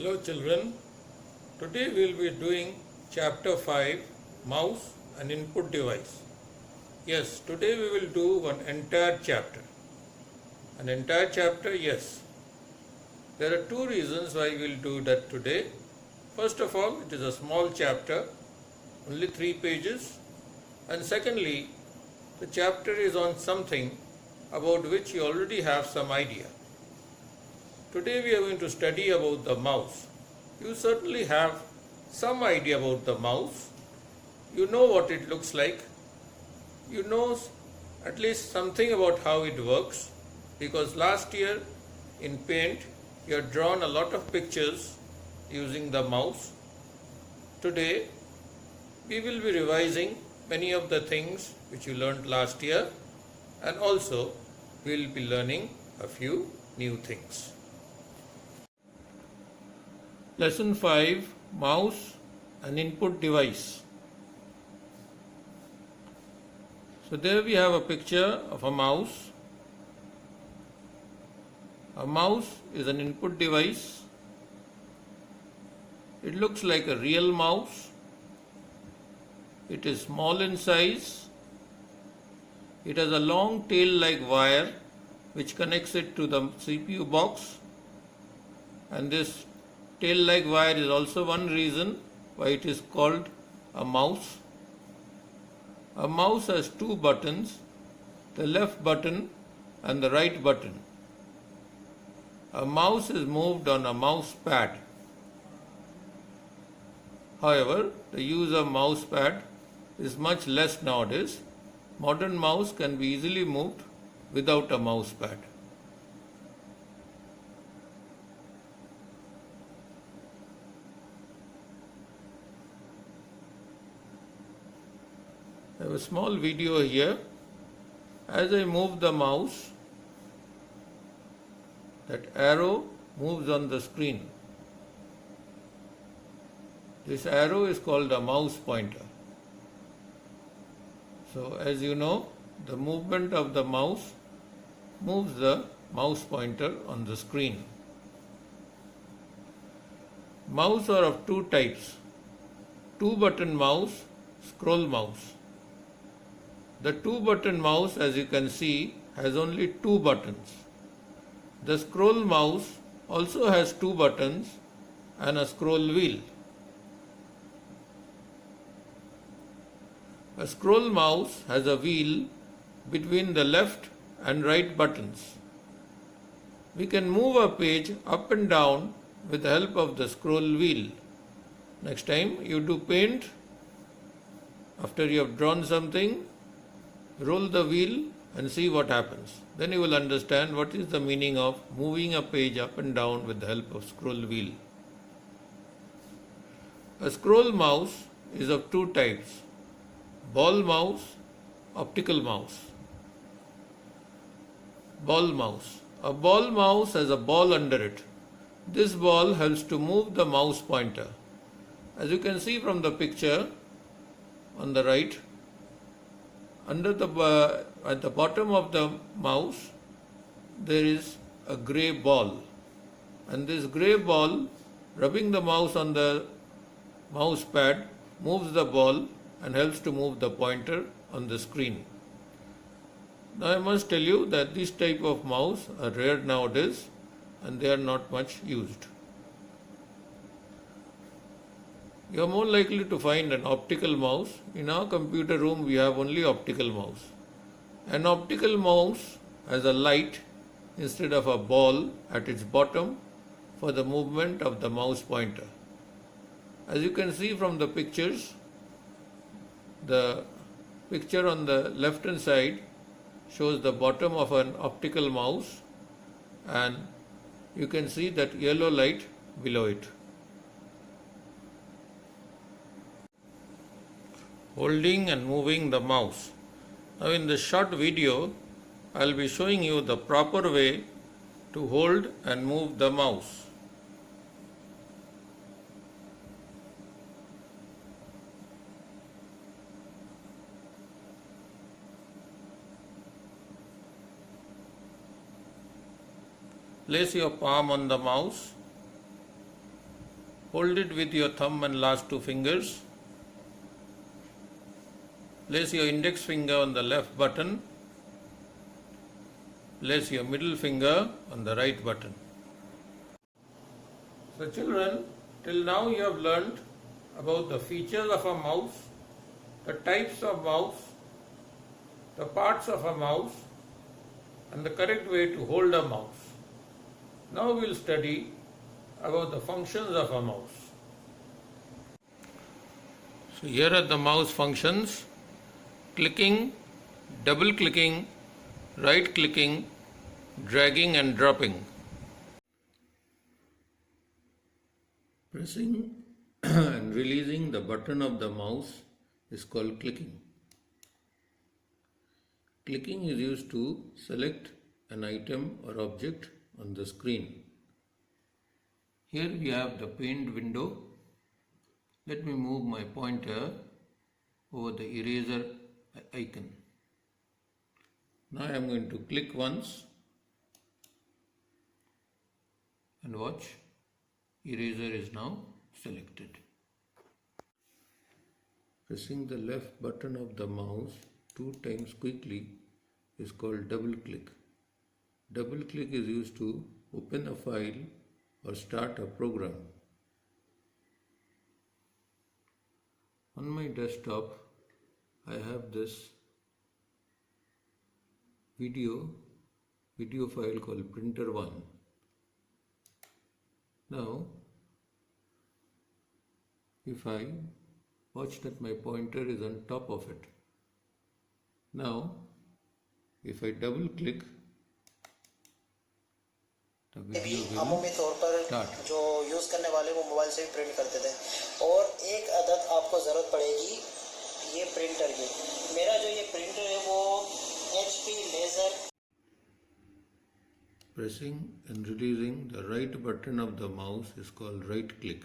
Hello children, today we will be doing chapter 5, Mouse and Input Device. Yes, today we will do one entire chapter. An entire chapter, yes. There are two reasons why we will do that today. First of all, it is a small chapter, only 3 pages. And secondly, the chapter is on something about which you already have some idea. Today we are going to study about the mouse. You certainly have some idea about the mouse. You know what it looks like. You know at least something about how it works, because last year in Paint you have drawn a lot of pictures using the mouse. Today we will be revising many of the things which you learned last year, and also we will be learning a few new things. Lesson 5, Mouse and Input Device. So there we have a picture of a mouse. A mouse is an input device. It looks like a real mouse. It is small in size. It has a long tail-like wire which connects it to the CPU box, and this tail-like wire is also one reason why it is called a mouse. A mouse has two buttons, the left button and the right button. A mouse is moved on a mouse pad. However, the use of mouse pad is much less nowadays. Modern mouse can be easily moved without a mouse pad. I have a small video here. As I move the mouse, that arrow moves on the screen. This arrow is called a mouse pointer. So as you know, the movement of the mouse moves the mouse pointer on the screen. Mouse are of two types: 2-button mouse, scroll mouse. The 2-button mouse, as you can see, has only 2 buttons. The scroll mouse also has 2 buttons and a scroll wheel. A scroll mouse has a wheel between the left and right buttons. We can move a page up and down with the help of the scroll wheel. Next time you do Paint, after you have drawn something, roll the wheel and see what happens. Then you will understand what is the meaning of moving a page up and down with the help of scroll wheel. A scroll mouse is of two types: ball mouse, optical mouse. Ball mouse. A ball mouse has a ball under it. This ball helps to move the mouse pointer. As you can see from the picture on the right, at the bottom of the mouse there is a grey ball, and this grey ball, rubbing the mouse on the mouse pad, moves the ball and helps to move the pointer on the screen. Now I must tell you that this type of mouse are rare nowadays and they are not much used. You are more likely to find an optical mouse. In our computer room we have only optical mouse. An optical mouse has a light instead of a ball at its bottom for the movement of the mouse pointer. As you can see from the pictures, the picture on the left hand side shows the bottom of an optical mouse, and you can see that yellow light below it. Holding and moving the mouse. Now in this short video, I will be showing you the proper way to hold and move the mouse. Place your palm on the mouse hold it with your thumb and last two fingers. Place your index finger on the left button. Place your middle finger on the right button. So children, till now you have learnt about the features of a mouse, the types of mouse, the parts of a mouse, and the correct way to hold a mouse. Now we will study about the functions of a mouse. So here are the mouse functions: clicking, double clicking, right clicking, dragging and dropping. Pressing and releasing the button of the mouse is called clicking. Clicking is used to select an item or object on the screen. Here we have the pained window. Let me move my pointer over the eraser icon. Now I am going to click once and watch. Eraser is now selected. Pressing the left button of the mouse 2 times quickly is called double click. Double click is used to open a file or start a program. On my desktop, I have this video file called printer1. Now, if I watch that my pointer is on top of it. Now, if I double click, the video will start. जो use करने वाले वो mobile से भी print करते थे और एक आदत आपको जरूरत पड़ेगी ये प्रिंटर की। मेरा जो ये प्रिंटर है वो HP laser. Pressing and releasing the right button of the mouse is called right click.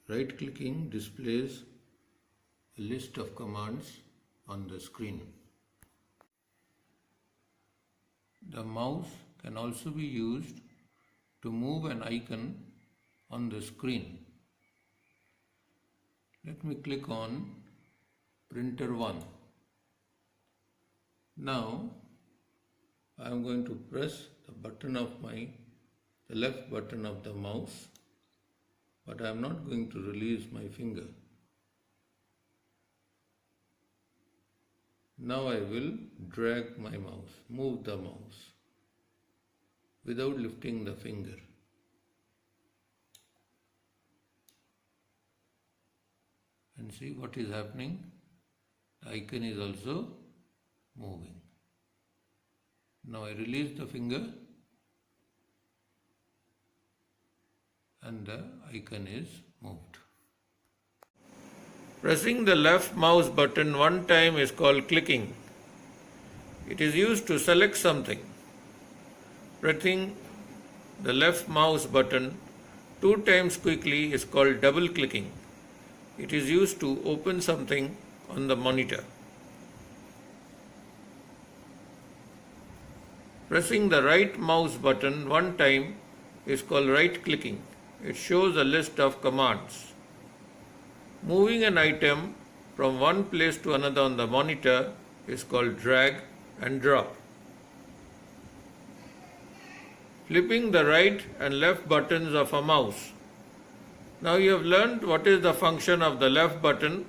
Right clicking displays a list of commands on the screen. The mouse can also be used to move an icon on the screen. Let me click on printer 1. Now I am going to press the button of the left button of the mouse, but I am not going to release my finger. Now I will drag my mouse, move the mouse without lifting the finger. And see what is happening. The icon is also moving. Now I release the finger and the icon is moved. Pressing the left mouse button 1 time is called clicking. It is used to select something. Pressing the left mouse button 2 times quickly is called double clicking. It is used to open something on the monitor. Pressing the right mouse button 1 time is called right clicking. It shows a list of commands. Moving an item from one place to another on the monitor is called drag and drop. Flipping the right and left buttons of a mouse. Now you have learned what is the function of the left button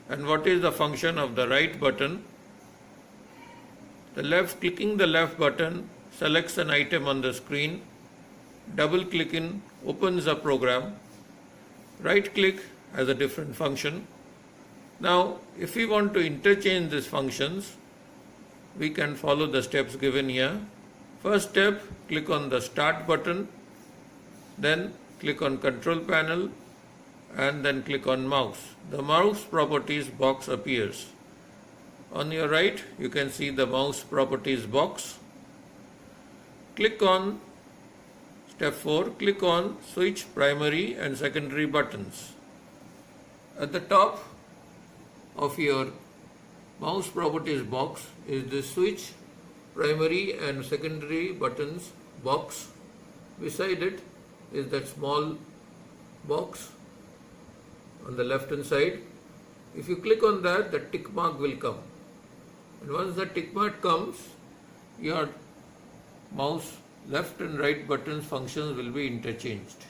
and what is the function of the right button. Clicking the left button selects an item on the screen. Double clicking opens a program. Right click has a different function. Now, if we want to interchange these functions, we can follow the steps given here. First step, click on the Start button, then click on Control Panel, and then click on Mouse. The Mouse Properties box appears. On your right, you can see the Mouse Properties box. Click on Step 4, click on Switch Primary and Secondary buttons. At the top of your Mouse Properties box is the Switch Primary and Secondary buttons box. Beside it is that small box on the left hand side. If you click on that, the tick mark will come. And once the tick mark comes, your mouse left and right buttons functions will be interchanged.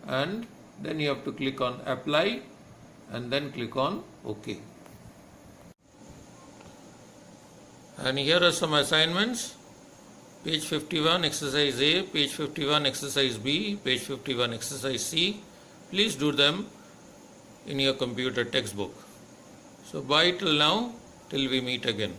And then you have to click on apply and then click on OK. And here are some assignments. Page 51 exercise A, page 51 exercise B, page 51 exercise C. Please do them in your computer textbook. So bye till now, till we meet again.